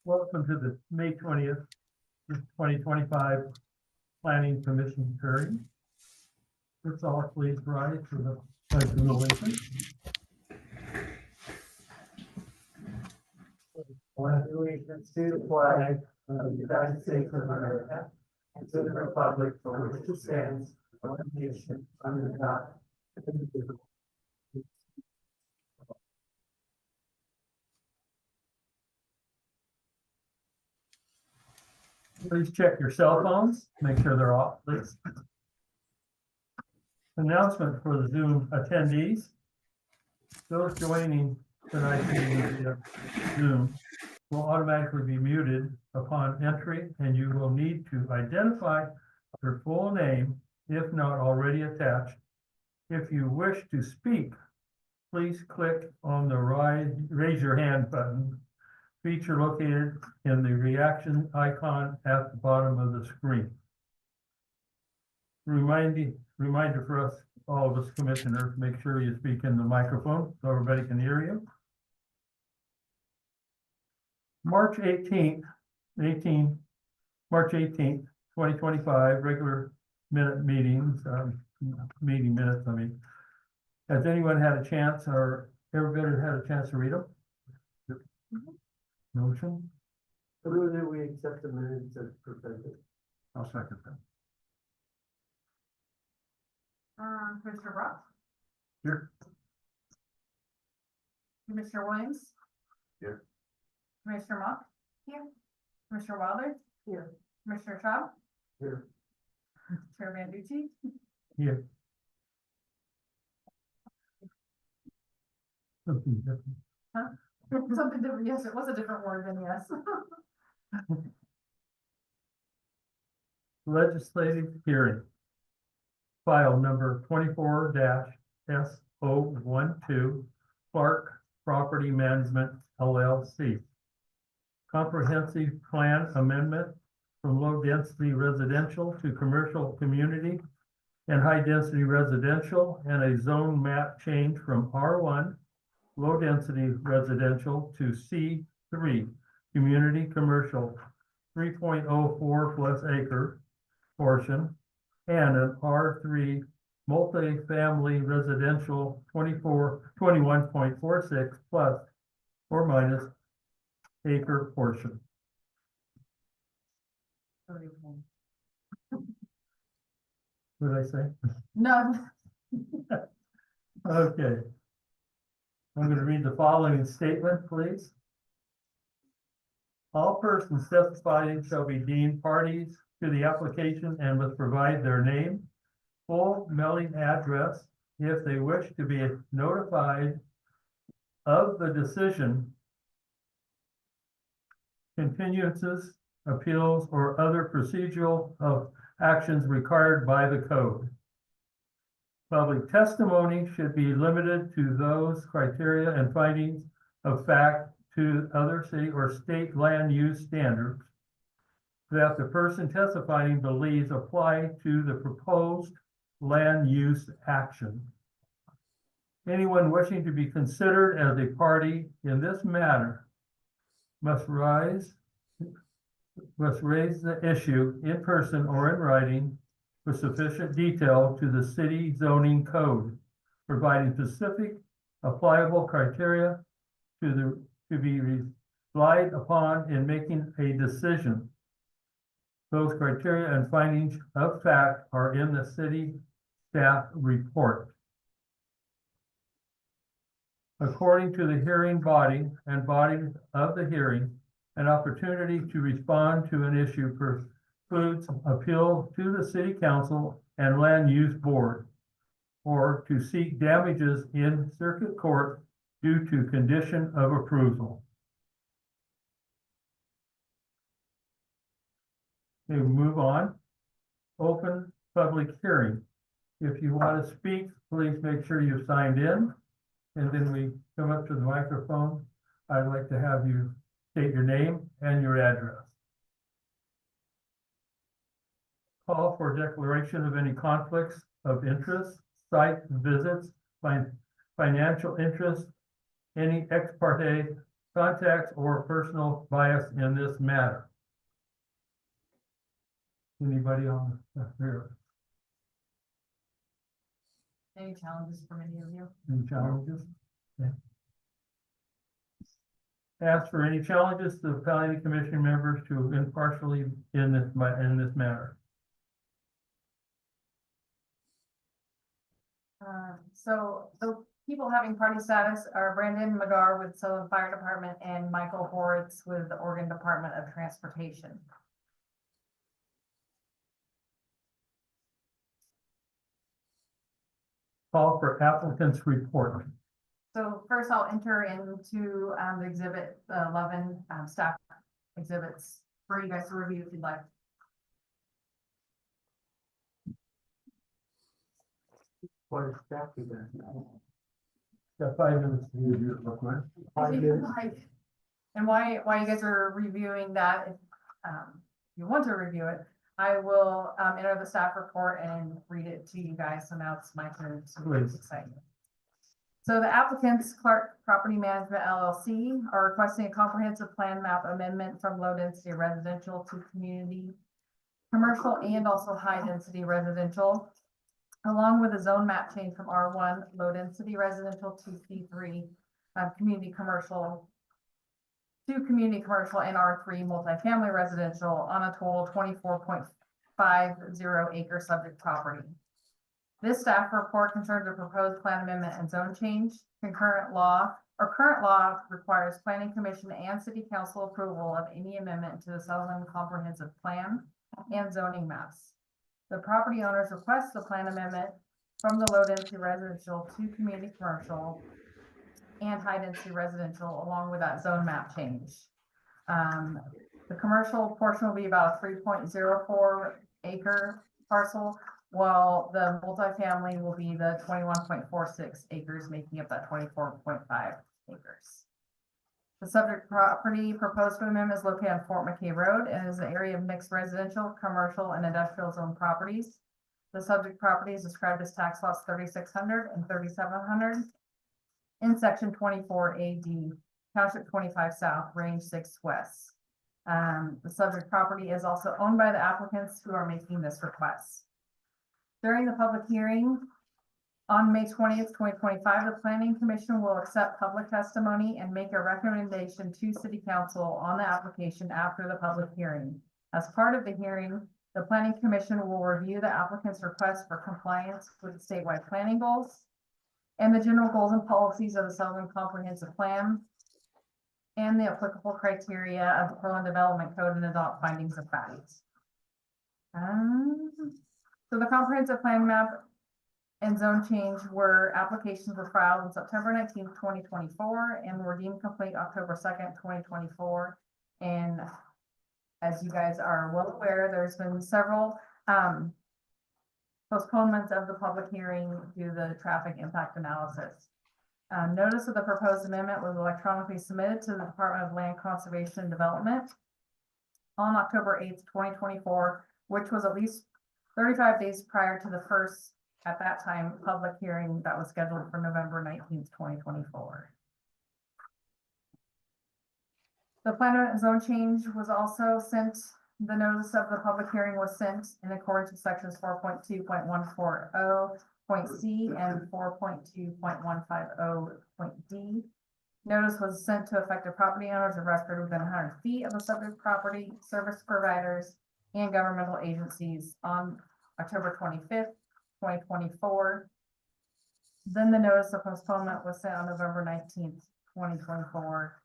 Welcome to the May 20th, 2025 Planning Commission hearing. Let's all please rise for the pledge of allegiance. Pledge allegiance to the flag of the United States of America and to the republic for which it stands, one nation, under God, indivisible. Please check your cell phones, make sure they're off, please. Announcement for the Zoom attendees. Those joining tonight's meeting via Zoom will automatically be muted upon entry, and you will need to identify your full name if not already attached. If you wish to speak, please click on the raise your hand button feature located in the reaction icon at the bottom of the screen. Reminder for us, all of us commissioners, make sure you speak in the microphone so everybody can hear you. March 18th, 2025, regular meeting minutes, I mean. Has anyone had a chance or everybody had a chance to read them? Motion? I move that we accept the minutes as presented. I'll second that. Commissioner Brock, Here. Commissioner Williams. Here. Commissioner Mock. Here. Commissioner Wilder. Here. Commissioner Traub. Here. Chair Banducci. Here. Something different. Something different, yes, it was a different word than yes. Legislative hearing. File number 24-S012, Clark Property Management LLC. Comprehensive plan amendment from low density residential to commercial community and high density residential, and a zone map change from R1 low density residential to C3 community commercial 3.04 plus acre portion, and an R3 multifamily residential 21.46 plus or minus acre portion. What did I say? No. Okay. I'm going to read the following statement, please. All persons testifying shall be deemed parties to the application and must provide their name, full mailing address, if they wish to be notified of the decision, continuances, appeals, or other procedural actions required by the code. Public testimony should be limited to those criteria and findings of fact to other city or state land use standards that the person testifying believes apply to the proposed land use action. Anyone wishing to be considered as a party in this matter must raise the issue in person or in writing with sufficient detail to the city zoning code, providing specific applicable criteria to be relied upon in making a decision. Those criteria and findings of fact are in the city staff report. According to the hearing body and bodies of the hearing, an opportunity to respond to an issue precludes appeal to the city council and land use board, or to seek damages in circuit court due to condition of approval. We move on. Open public hearing. If you want to speak, please make sure you've signed in, and then we come up to the microphone. I'd like to have you state your name and your address. Call for declaration of any conflicts of interest, site visits, financial interest, any ex parte contacts, or personal bias in this matter. Anybody on here? Any challenges from any of you? Any challenges? Okay. Ask for any challenges to the planning commission members to impartially in this matter. So the people having party status are Brandon McGar with Sutherland Fire Department and Michael Horitz with the Oregon Department of Transportation. Call for applicant's report. So first I'll enter into the exhibit 11 staff exhibits for you guys to review if you'd like. What is that we done? Got 5 minutes to review it real quick. If you'd like. And why you guys are reviewing that, if you want to review it, I will enter the staff report and read it to you guys. So now it's my turn to Please. excite you. So the applicants, Clark Property Management LLC, are requesting a comprehensive plan map amendment from low density residential to community commercial and also high density residential, along with a zone map change from R1 low density residential to P3 community commercial to community commercial and R3 multifamily residential on a total 24.50 acre subject property. This staff report concerns a proposed plan amendment and zone change. Current law requires planning commission and city council approval of any amendment to the Sutherland comprehensive plan and zoning maps. The property owners request the plan amendment from the low density residential to community commercial and high density residential along with that zone map change. The commercial portion will be about a 3.04 acre parcel, while the multifamily will be the 21.46 acres, making up that 24.5 acres. The subject property proposed for the amendment is located on Fort McKay Road and is an area of mixed residential, commercial, and industrial zone properties. The subject property is described as tax lots 3600 and 3700 in section 24 AD, township 25 south, range 6 west. The subject property is also owned by the applicants who are making this request. During the public hearing on May 20th, 2025, the Planning Commission will accept public testimony and make a recommendation to City Council on the application after the public hearing. As part of the hearing, the Planning Commission will review the applicant's request for compliance with the statewide planning goals and the general goals and policies of the Sutherland Comprehensive Plan and the applicable criteria of the Portland Development Code and adopt findings of fact. So the comprehensive plan map and zone change applications were filed on September 19th, 2024 and were deemed complete October 2nd, 2024. And as you guys are well aware, there's been several postponements of the public hearing due to the traffic impact analysis. Notice of the proposed amendment was electronically submitted to the Department of Land Conservation and Development on October 8th, 2024, which was at least 35 days prior to the first, at that time, public hearing that was scheduled for November 19th, 2024. The plan and zone change was also sent, the notice of the public hearing was sent in accordance with sections 4.2.140.c and 4.2.150.d. Notice was sent to affected property owners of record within 100 feet of the subject property, service providers, and governmental agencies on October 25th, 2024. Then the notice of postponement was sent on November 19th, 2024.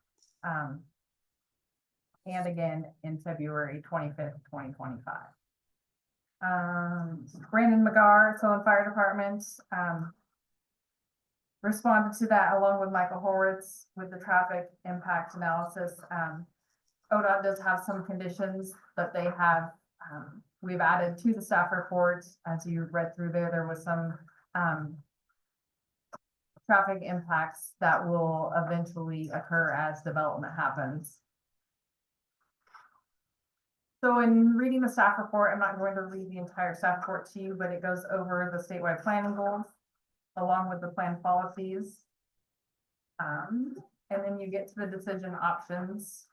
And again in February 25th, 2025. Brandon McGar, Sutherland Fire Department, responded to that along with Michael Horitz with the traffic impact analysis. ODOT does have some conditions that they have, we've added to the staff report. As you read through there was some traffic impacts that will eventually occur as development happens. So in reading the staff report, I'm not going to read the entire staff report to you, but it goes over the statewide planning goals along with the plan policies. And and then you get to the decision options.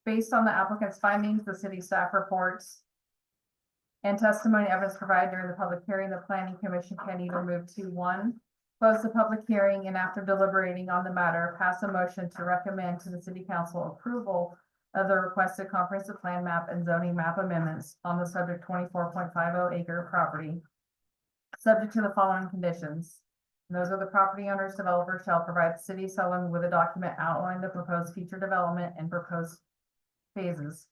Based on the applicant's findings, the city staff reports, and testimony evidence provided during the public hearing, the planning commission can either move to one, close the public hearing, and after deliberating on the matter, pass a motion to recommend to the city council approval of the requested comprehensive plan map and zoning map amendments on the subject 24.50 acre property, subject to the following conditions. And those are the property owners, developers shall provide the city of Sutherland with a document outlining the proposed future development and proposed phases.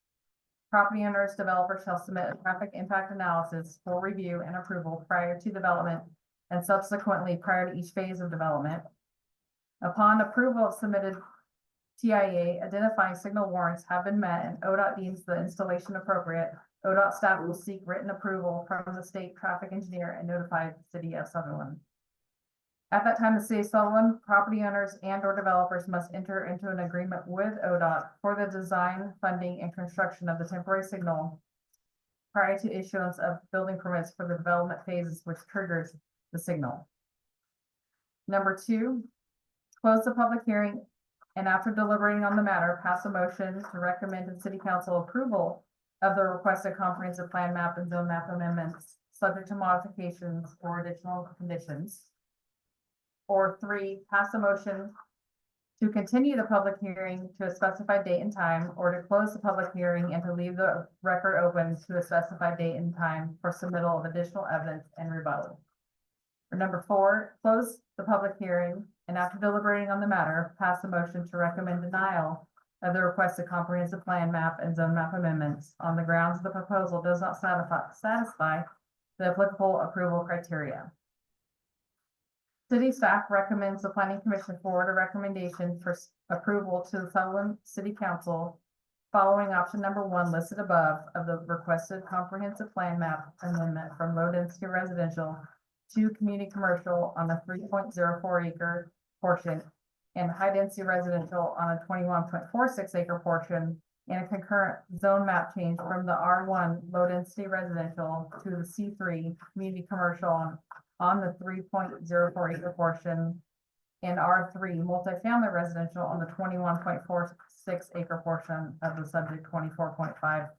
Property owners, developers shall submit a traffic impact analysis for review and approval prior to development and subsequently prior to each phase of development. Upon approval of submitted TIA, identifying signal warrants have been met and ODOT deems the installation appropriate, ODOT staff will seek written approval from the state traffic engineer and notify the city of Sutherland. At that time, the city of Sutherland, property owners and or developers must enter into an agreement with ODOT for the design, funding, and construction of the temporary signal prior to issuance of building permits for the development phases which triggers the signal. Number 2, close the public hearing and after deliberating on the matter, pass a motion to recommend to the city council approval of the requested comprehensive plan map and zone map amendments, subject to modifications or additional conditions. Or 3, pass a motion to continue the public hearing to a specified date and time, or to close the public hearing and to leave the record open to a specified date and time for submittal of additional evidence and rebuttal. Or number 4, close the public hearing and after deliberating on the matter, pass a motion to recommend denial of the requested comprehensive plan map and zone map amendments on the grounds the proposal does not satisfy the applicable approval criteria. City staff recommends the planning commission forward a recommendation for approval to the Sutherland City Council following option number 1 listed above of the requested comprehensive plan map amendment from low density residential to community commercial on a 3.04 acre portion and high density residential on a 21.46 acre portion, and a concurrent zone map change from the R1 low density residential to the C3 community commercial on the 3.04 acre portion and R3 multifamily residential on the 21.46 acre portion of the subject 24.50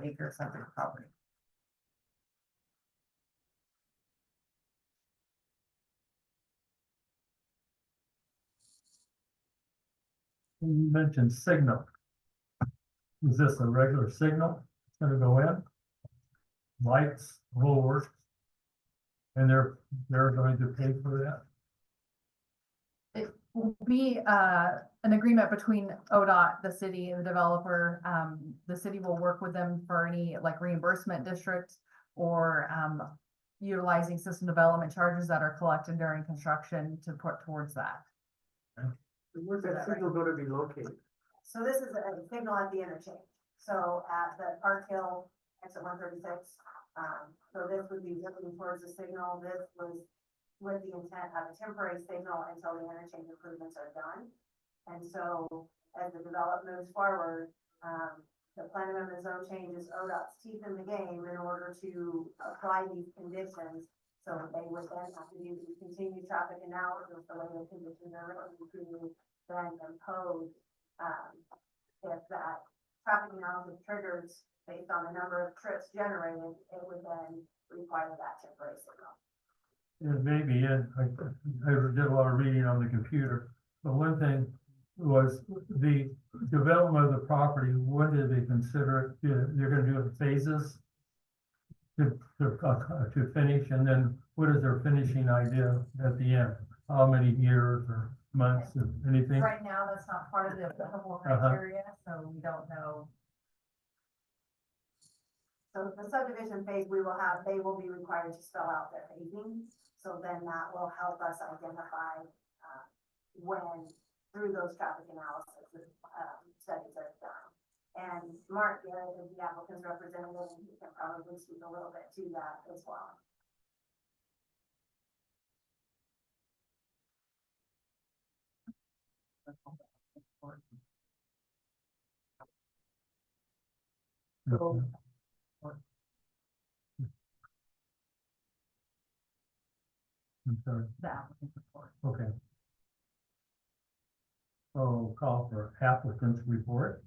acre subject property. You mentioned signal. Is this a regular signal? It's gonna go in? Lights, whole works? And they're going to pay for that? It will be an agreement between ODOT, the city, and the developer. The city will work with them for any like reimbursement districts or utilizing system development charges that are collected during construction to put towards that. Where's that signal going to be located? So this is a signal at the interchange. So at the Park Hill exit 136. So this would be looking towards the signal. This was with the intent of a temporary signal until the interchange improvements are done. And so as the development moves forward, the plan amendment zone changes ODOT's teeth in the game in order to apply these conditions. So they would then have to do the continued traffic analysis, the way the conditions are written to then impose, if that traffic analysis triggers based on the number of trips generated, it would then require that temporary signal. It may be, I did a lot of reading on the computer, but one thing was the development of the property, what did they consider it? They're gonna do it in phases to finish, and then what is their finishing idea at the end? How many years or months, or anything? Right now, that's not part of the applicable criteria, so we don't know. So the subdivision phase, they will be required to spell out their phasing. So then that will help us identify, when through those traffic analysis, studies are done. And Mark Garrett is the applicant's representative, and he can probably speak a little bit to that as well. Okay. I'm sorry, The applicant's report. okay. So call for applicant's report.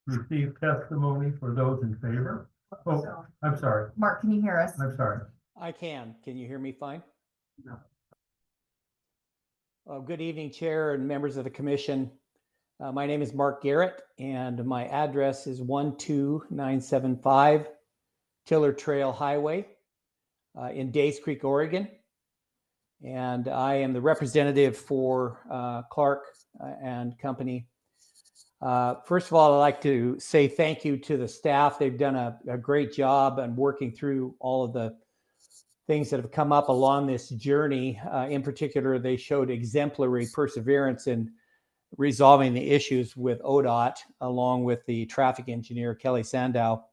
Receive testimony for those in favor. Oh, So, I'm sorry, Mark, can you hear us? I'm sorry. I can. Can you hear me fine? No. Good evening, Chair and members of the commission. My name is Mark Garrett, and my address is 12975 Tiller Trail Highway in Days Creek, Oregon. And I am the representative for Clark and Company. First of all, I'd like to say thank you to the staff. They've done a great job on working through all of the things that have come up along this journey. In particular, they showed exemplary perseverance in resolving the issues with ODOT, along with the traffic engineer, Kelly Sandow.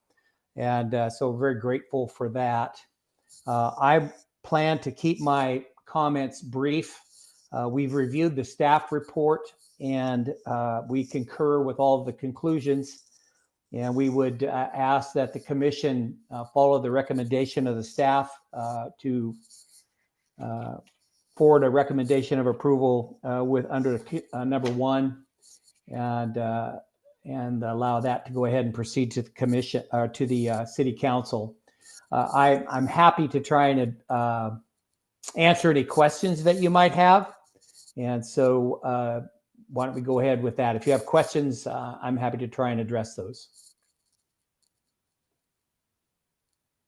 And so very grateful for that. I plan to keep my comments brief. We've reviewed the staff report, and we concur with all of the conclusions. And we would ask that the commission follow the recommendation of the staff to forward a recommendation of approval with under number 1, and allow that to go ahead and proceed to the commission or to the city council. I'm happy to try and answer any questions that you might have. And so why don't we go ahead with that? If you have questions, I'm happy to try and address those.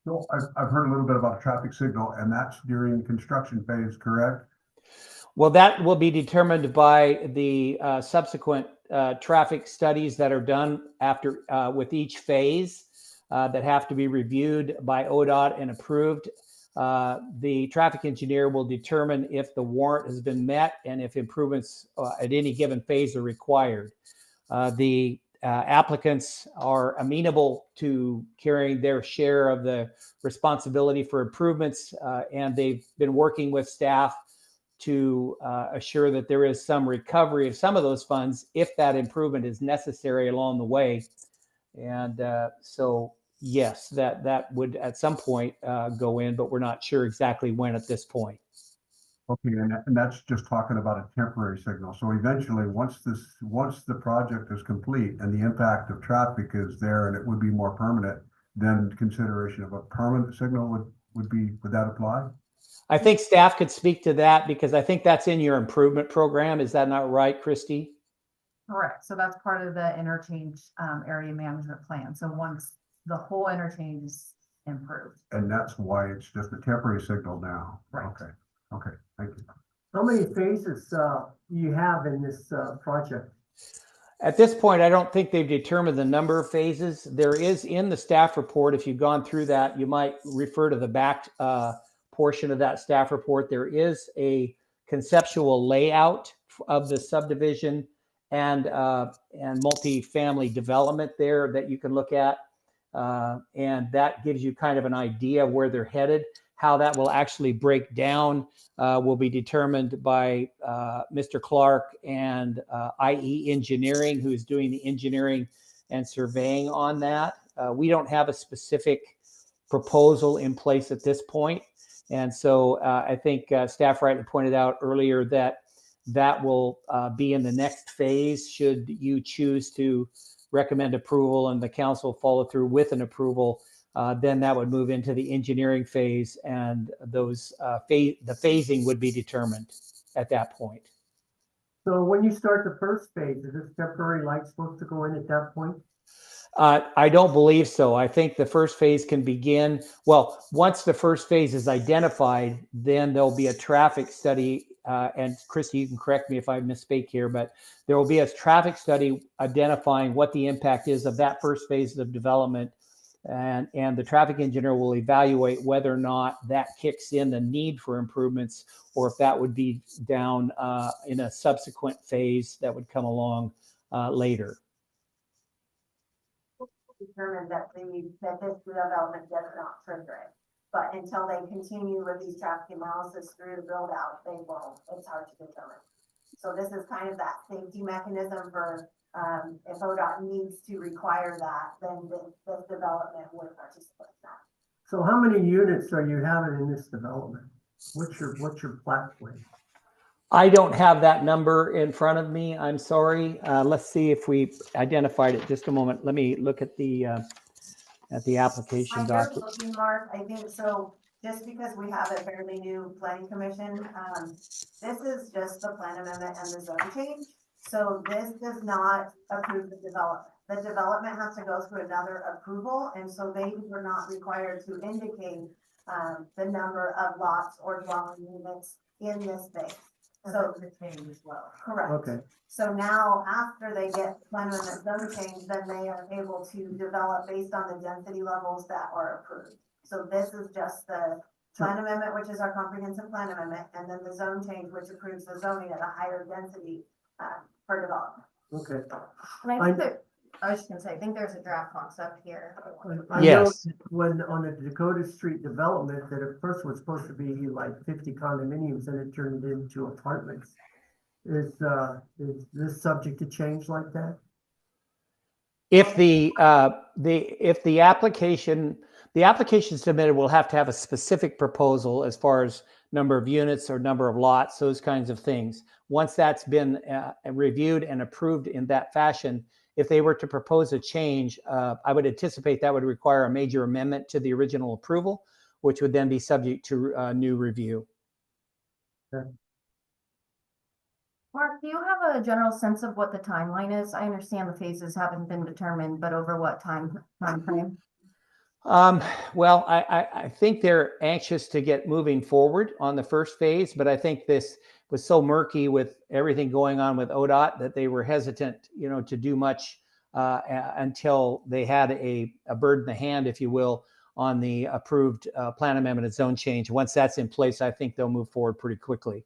So I've heard a little bit about a traffic signal, and that's during construction phase, correct? Well, that will be determined by the subsequent traffic studies that are done after with each phase that have to be reviewed by ODOT and approved. The traffic engineer will determine if the warrant has been met and if improvements at any given phase are required. The applicants are amenable to carrying their share of the responsibility for improvements, and they've been working with staff to assure that there is some recovery of some of those funds if that improvement is necessary along the way. And so, yes, that would at some point go in, but we're not sure exactly when at this point. Okay, and that's just talking about a temporary signal. So eventually, once the project is complete and the impact of traffic is there and it would be more permanent, then consideration of a permanent signal would that apply? I think staff could speak to that because I think that's in your improvement program. Is that not right, Christy? Correct. So that's part of the interchange area management plan. So once the whole interchange is improved. And that's why it's just a temporary signal now. Right. Okay, thank you. How many phases you have in this project? At this point, I don't think they've determined the number of phases. There is in the staff report, if you've gone through that, you might refer to the back portion of that staff report. There is a conceptual layout of the subdivision and multifamily development there that you can look at. And that gives you kind of an idea of where they're headed. How that will actually break down will be determined by Mr. Clark and IE Engineering, who is doing the engineering and surveying on that. We don't have a specific proposal in place at this point. And so I think staff rightly pointed out earlier that will be in the next phase should you choose to recommend approval and the council follow through with an approval. Then that would move into the engineering phase, and those the phasing would be determined at that point. So when you start the first phase, is this temporary light supposed to go in at that point? I don't believe so. I think the first phase can begin. Well, once the first phase is identified, then there'll be a traffic study. And Christy, you can correct me if I misspeak here, but there will be a traffic study identifying what the impact is of that first phase of development. And the traffic engineer will evaluate whether or not that kicks in the need for improvements, or if that would be down in a subsequent phase that would come along later. Determined that this development does not trigger it. But until they continue with these traffic analysis through the build out, they won't. It's hard to determine. So this is kind of that safety mechanism for if ODOT needs to require that, then this development would participate in that. So how many units are you having in this development? What's your plat plan? I don't have that number in front of me. I'm sorry. Let's see if we identified it. Just a moment. Let me look at the application While you're document. looking, Mark, I think so, just because we have a fairly new planning commission, this is just the plan amendment and the zone change. So this does not approve the development. The development has to go through another approval, and so they were not required to indicate, the number of lots or dwelling units in this phase. So the change as well. Correct. Okay, So now, after they get plan amendment zone change, then they are able to develop based on the density levels that are approved. So this is just the plan amendment, which is our comprehensive plan amendment, and then the zone change, which approves the zoning at a higher density, for development. okay. And I think that, I was just gonna say, I think there's a draft concept here. I Yes. know when on the Dakota Street development, that at first was supposed to be like 50 condominiums and it turned into apartments. Is this subject to change like that? If the application submitted will have to have a specific proposal as far as number of units or number of lots, those kinds of things. Once that's been reviewed and approved in that fashion, if they were to propose a change, I would anticipate that would require a major amendment to the original approval, which would then be subject to new review. Mark, do you have a general sense of what the timeline is? I understand the phases haven't been determined, but over what time frame? Well, I think they're anxious to get moving forward on the first phase, but I think this was so murky with everything going on with ODOT that they were hesitant, to do much until they had a bird in the hand, if you will, on the approved plan amendment and zone change. Once that's in place, I think they'll move forward pretty quickly.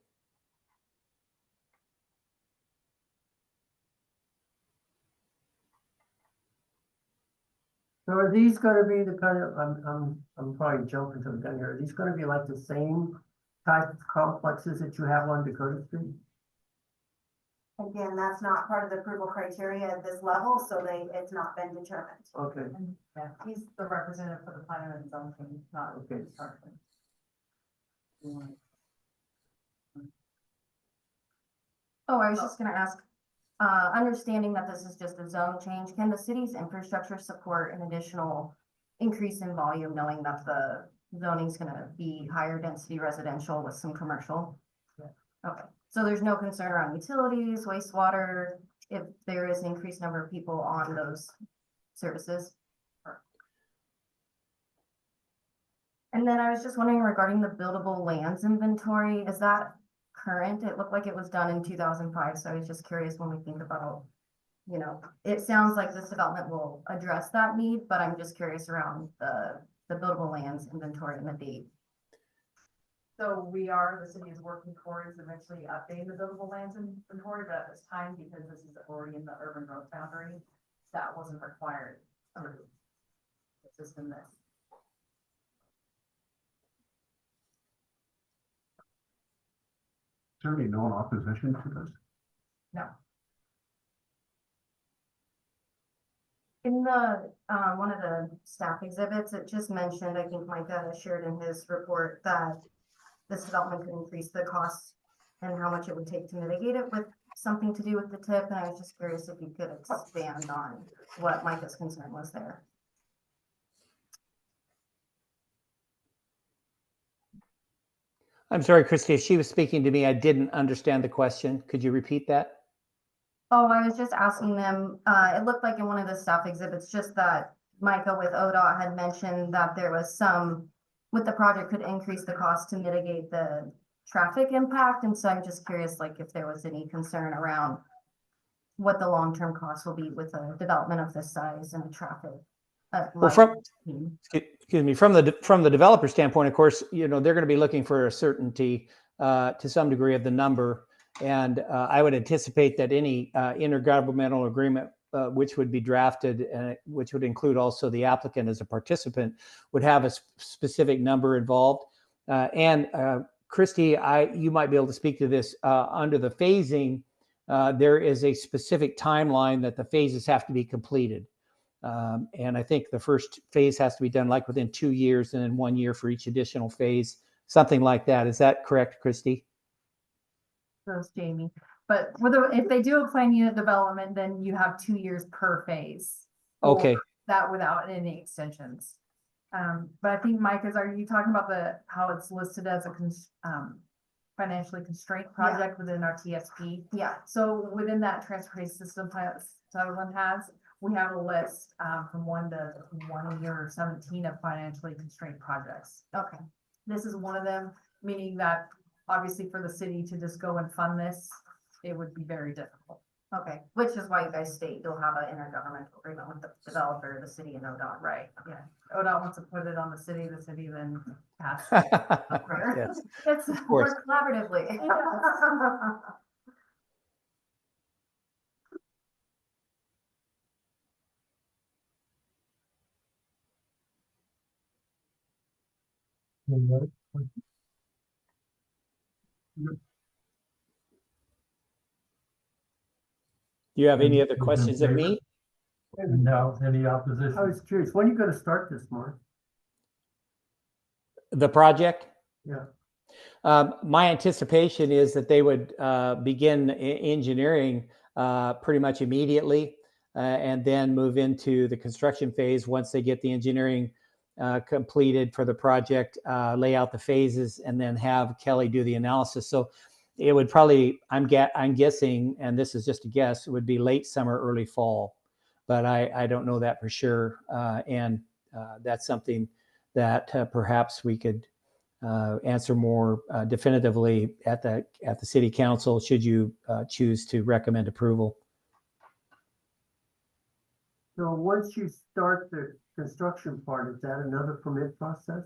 So are these gonna be the kind of, I'm probably jumping to the gun here, are these gonna be like the same type of complexes that you have on Dakota Street? Again, that's not part of the approval criteria at this level, so it's not been determined. Okay, Yeah, he's the representative for the plan and zone change, not Okay. construction. Oh, I was just gonna ask, understanding that this is just a zone change, can the city's infrastructure support an additional increase in volume, knowing that the zoning's gonna be higher density residential with some commercial? Okay, so there's no concern around utilities, wastewater, if there is an increased number of people on those services? And then I was just wondering regarding the buildable lands inventory, is that current? It looked like it was done in 2005, so I was just curious when we think about, it sounds like this development will address that need, but I'm just curious around the buildable lands inventory and the date. So the city is working towards eventually updating the buildable lands inventory, but at this time, because this is already in the urban growth boundary, that wasn't required under the system this. Is there any known opposition to this? No. In the, one of the staff exhibits, it just mentioned, I think Micah shared in his report that this development could increase the costs and how much it would take to mitigate it with something to do with the tip. And I was just curious if you could expand on what Micah's concern was there. I'm sorry, Christy, if she was speaking to me, I didn't understand the question. Could you repeat that? Oh, I was just asking them, it looked like in one of the staff exhibits, just that Micah with ODOT had mentioned that there was some, with the project could increase the cost to mitigate the traffic impact. And so I'm just curious, like, if there was any concern around what the long-term cost will be with a development of this size and the traffic. Well, excuse me, from the developer standpoint, of course, they're going to be looking for a certainty to some degree of the number. And I would anticipate that any intergovernmental agreement which would be drafted, which would include also the applicant as a participant, would have a specific number involved. And Christy, you might be able to speak to this. Under the phasing, there is a specific timeline that the phases have to be completed. And I think the first phase has to be done like within 2 years and then 1 year for each additional phase, something like that. Is that correct, Christy? Those Jamie, but if they do a planned unit development, then you have 2 years per phase. for Okay. That without any extensions. But I think, Mike, are you talking about how it's listed as a financially constrained project within our TSP? Yeah, So within that transportation system plan Sutherland has, we have a list, from 1 to 1 year 17 of financially constrained projects. okay. This is one of them, meaning that obviously for the city to just go and fund this, it would be very difficult. Okay, which is why you guys state you'll have an intergovernmental agreement with the developer, the city and ODOT. Right, yeah. ODOT wants to put it on the city then has. Yes, It's, of course. Work collaboratively. Do you have any other questions of me? No, any opposition? I was curious, when are you gonna start this, Mark? The project? Yeah. My anticipation is that they would begin engineering pretty much immediately and then move into the construction phase once they get the engineering completed for the project, lay out the phases, and then have Kelly do the analysis. So it would probably, I'm guessing, and this is just a guess, it would be late summer, early fall. But I don't know that for sure. And that's something that perhaps we could answer more definitively at the city council should you choose to recommend approval. So once you start the construction part, is that another permit process?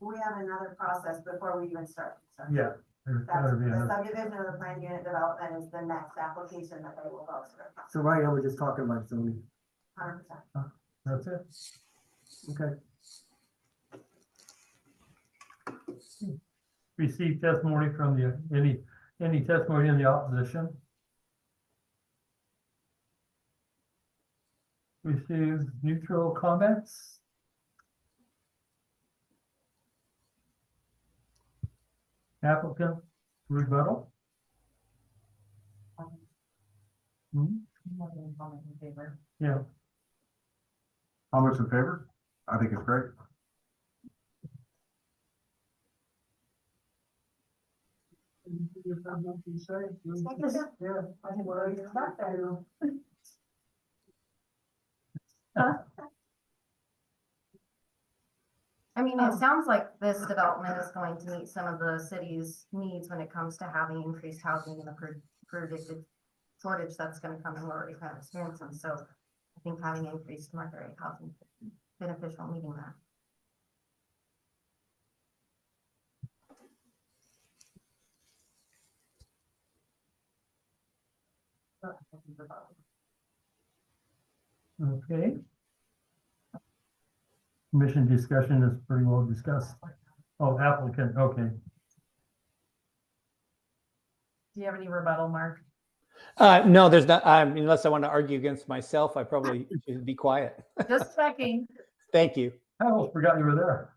We have another process before we even start. construction. Yeah. there's That's, gotta be the another- subdivision of the planned unit development is the next application that they will go through. So right now, we're just talking about zoning. 100%. That's it. Okay. Receive testimony from any testimony in the opposition? Receive neutral comments? Applicant rebuttal? Hmm, Yeah, Comments in favor? I think it's great. Yeah, I think what I expect, I know. I mean, it sounds like this development is going to meet some of the city's needs when it comes to having increased housing and the predicted shortage that's gonna come and we're already kind of experiencing. So I think having increased market rate housing is beneficial meeting that. okay. Commission discussion is pretty well discussed. Oh, applicant, okay. Do you have any rebuttal, Mark? No, there's not. Unless I want to argue against myself, I probably should be quiet. Just checking. Thank you. I almost forgot you were there.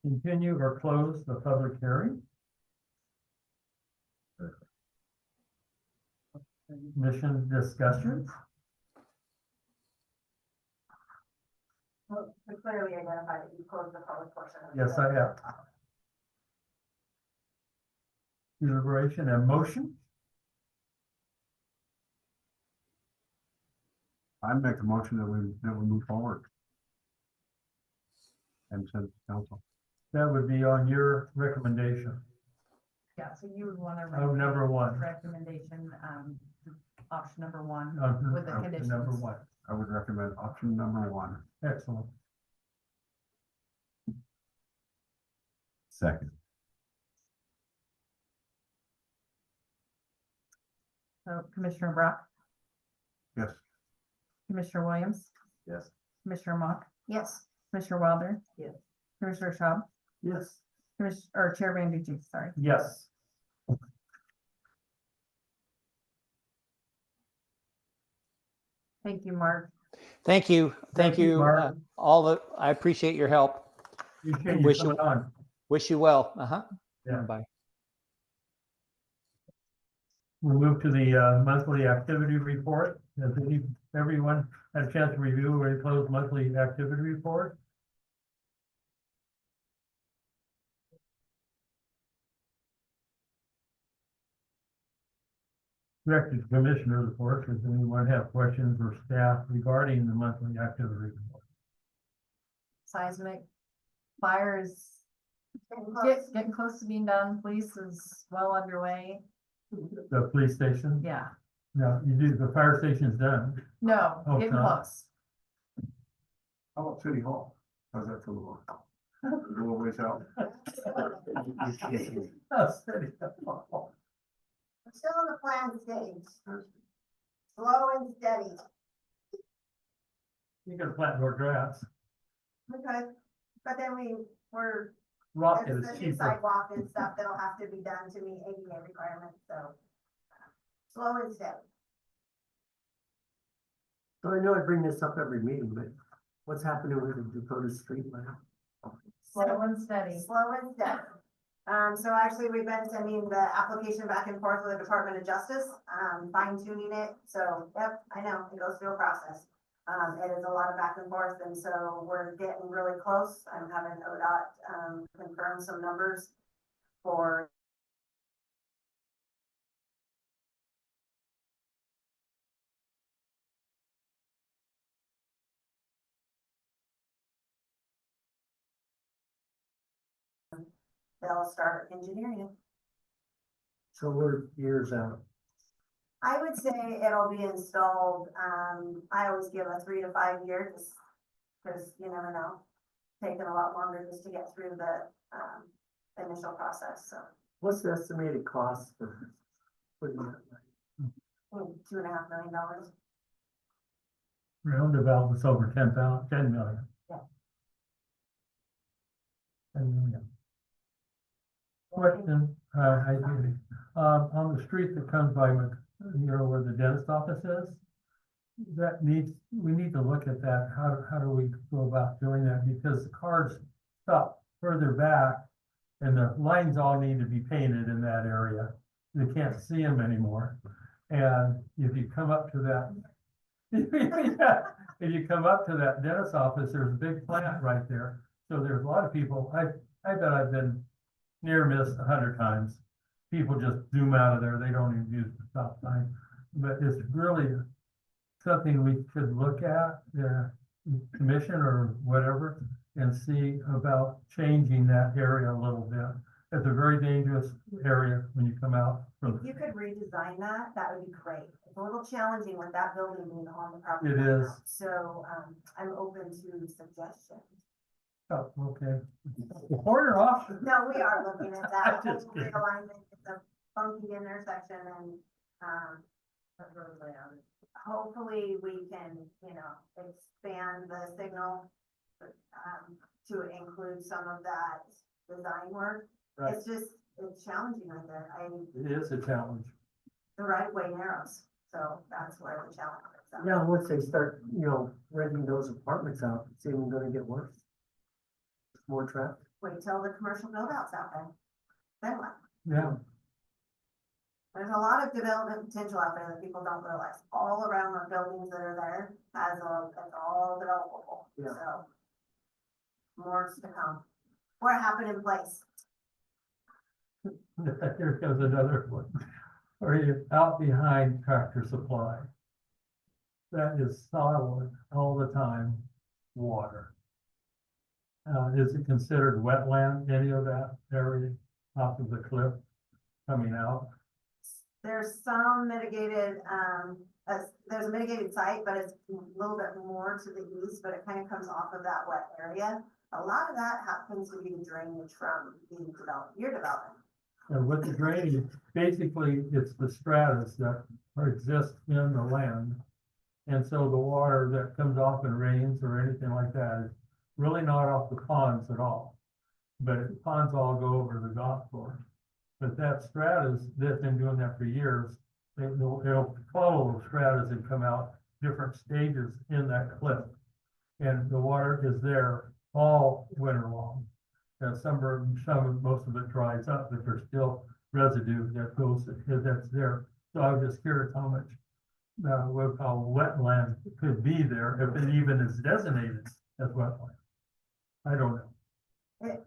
Continue or close the public hearing? Commission discussion? Well, we clearly identified that you closed the public portion. of the Yes, I have. Deliberation and motion? I make a motion that we move forward. And send it to council. That would be on your recommendation. Yeah, so you would want to. Oh, number one. Recommendation, option number 1 On with the conditions. Number one. I would recommend option number 1. Excellent. Second. So Commissioner Brock, Yes. Commissioner Williams, Yes. Commissioner Mock, Yes. Commissioner Wilder. Yes. Commissioner Shaw, Yes. Chair Banducci, sorry. Yes. Thank you, Mark. Thank you. Thank you. Mark. I appreciate your help. Appreciate you Wish you- coming on. Wish you well. Uh-huh. Yeah. Bye. We'll move to the monthly activity report. Has everyone had a chance to review or close monthly activity report? Directed Commissioner report. Does anyone have questions or staff regarding the monthly activity report? Seismic fires Getting close. getting close to being done. Police is well underway. The police station? Yeah, No, you do, the fire station's done. no, Oh, getting no. close. How about City Hall? How's that feel about? A little ways out. Oh, steady. We're still in the plan stage. Slow and steady. You gotta plant more grass. Okay, but then we're, Rock there's is the new cheaper. sidewalk and stuff that'll have to be done to meet ADA requirements, so. Slow and steady. So I know I bring this up every meeting, but what's happening with the Dakota Street line? Slow and steady. Slow and steady. So actually, we've been sending the application back and forth with the Department of Justice, fine tuning it. So, yep, I know, it goes through a process. It is a lot of back and forth, and so we're getting really close. I'm having ODOT, confirm some numbers for they'll start engineering it. So we're years out. I would say it'll be installed, I always give a 3 to 5 years, because you never know. Taking a lot longer just to get through the, initial process, so, What's the estimated cost for putting that line? $2.5 million. Roundabout was over 10 million. Yeah. 10 million. Question, I do. On the street that comes by, where the dentist office is, we need to look at that. How do we go about doing that? Because the cars stop further back and the lines all need to be painted in that area. They can't see them anymore. And if you come up to that, if you come up to that dentist office, there's a big plant right there. So there's a lot of people, I bet I've been near missed 100 times. People just zoom out of there. They don't even use the stop sign. But it's really something we could look at, the commission or whatever, and see about changing that area a little bit. It's a very dangerous area when you come out from. If you could redesign that, that would be great. It's a little challenging with that building being on the property. It line is. now. So, I'm open to suggestions. Oh, okay. Corner off. No, we are looking at that. Just Whole kidding. realignment. It's a funky intersection and, hopefully we can, expand the signal, to include some of that design work. Right. It's challenging right there. It is a challenge. The right of way narrows, so that's where the challenge is. So, Yeah, once they start, renting those apartments out, it's even gonna get worse. More traffic. wait till the commercial build outs out there. Then what? Yeah. There's a lot of development potential out there that people don't realize. All around the buildings that are there it's all developable, Yeah. so. More to come. Or happen in place. Here comes another one. Are you out behind Tractor Supply? That is solid all the time, water. Is it considered wetland, any of that area off of the cliff coming out? There's some mitigated, there's a mitigated site, but it's a little bit more to the east, but it kind of comes off of that wet area. A lot of that happens to be drainage from your development. And with the drainage, basically, it's the stratus that exist in the land. And so the water that comes off in rains or anything like that is really not off the ponds at all. But ponds all go over the golf course. But that stratus, they've been doing that for years. It'll follow the stratus and come out different stages in that cliff. And the water is there all winter long. And most of it dries up, but there's still residue that goes, that's there. So I was just curious how much, what we call wetland could be there, if it even is designated as wetland. I don't know.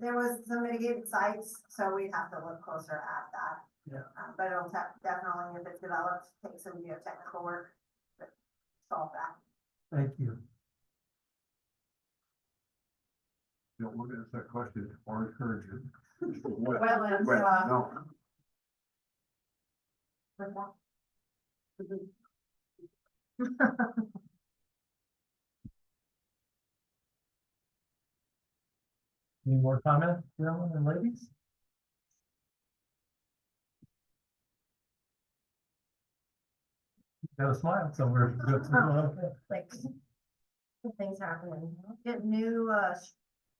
There was some mitigated sites, so we'd have to look closer at that. Yeah. But it'll definitely, if it's developed, take some geotechnical work to solve that. Thank you. Don't look at that question or encourage it. Wetlands, Wet, no. Any more comments, gentlemen and ladies? Got a smile somewhere. like, things happening, get new,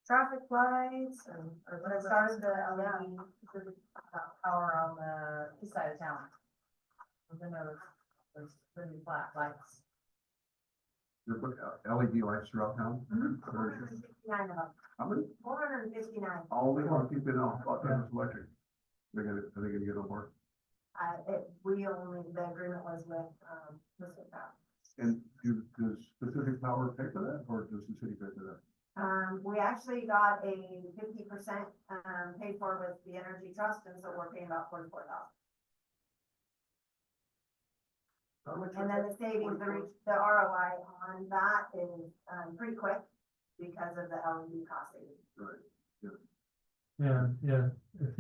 traffic lights and, or when it started the LED power on the east side of town. Then there's the new flat lights. You put LED lights throughout town? Four hundred and fifty-nine of them, How many? 459. All they want to keep it on, about that is electric. Are they gonna get on board? The agreement was with, Mr. Powell. And does Pacific Power pay for that, or does the city pay for that? We actually got a 50%, paid for with the Energy Trust, and so we're paying about 44,000. And then the savings, the ROI on that is, pretty quick because of the LED cost savings. Right. And if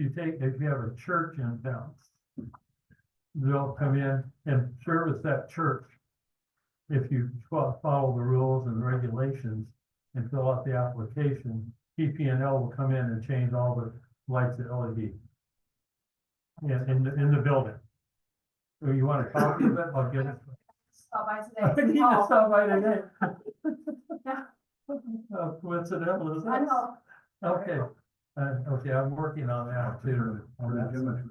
you have a church in town, they'll come in and service that church. If you follow the rules and regulations and fill out the application, PP&L will come in and change all the lights to LED. Yeah, in the building. So you want a copy of it? I'll get it. Stop by I today. need to Oh, stop by today. Yeah. Coincidental, is I that? know. Okay, okay, I'm working on that too. on that side.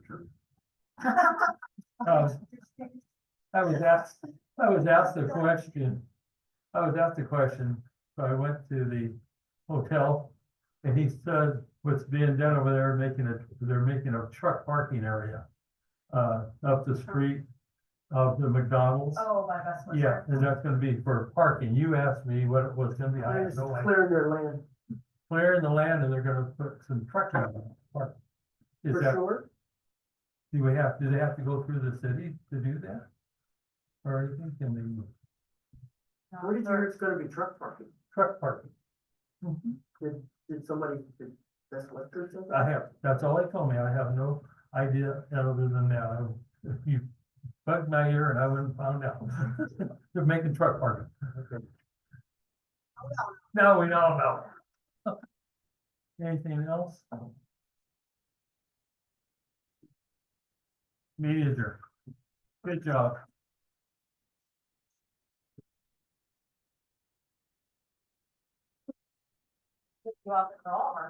I was asked a question. So I went to the hotel and he said, what's being done over there, they're making a truck parking area. Up the street of the McDonald's. Oh, by Westminster. Yeah, and that's gonna be for parking. You asked me what it was gonna be. I have no idea. Clear their land, Clearing the land and they're gonna put some trucking on it. Park. Is for that, sure. do they have to go through the city to do that? Or anything, can they, Where did you hear it's gonna be truck parking? truck parking? Did somebody, that's what or something? I have, that's all they told me. I have no idea other than that. If you bugged my ear and I wouldn't found out. They're making truck parking. No, we don't know. Anything else? Meeting adjourned. Good job. You have to call or?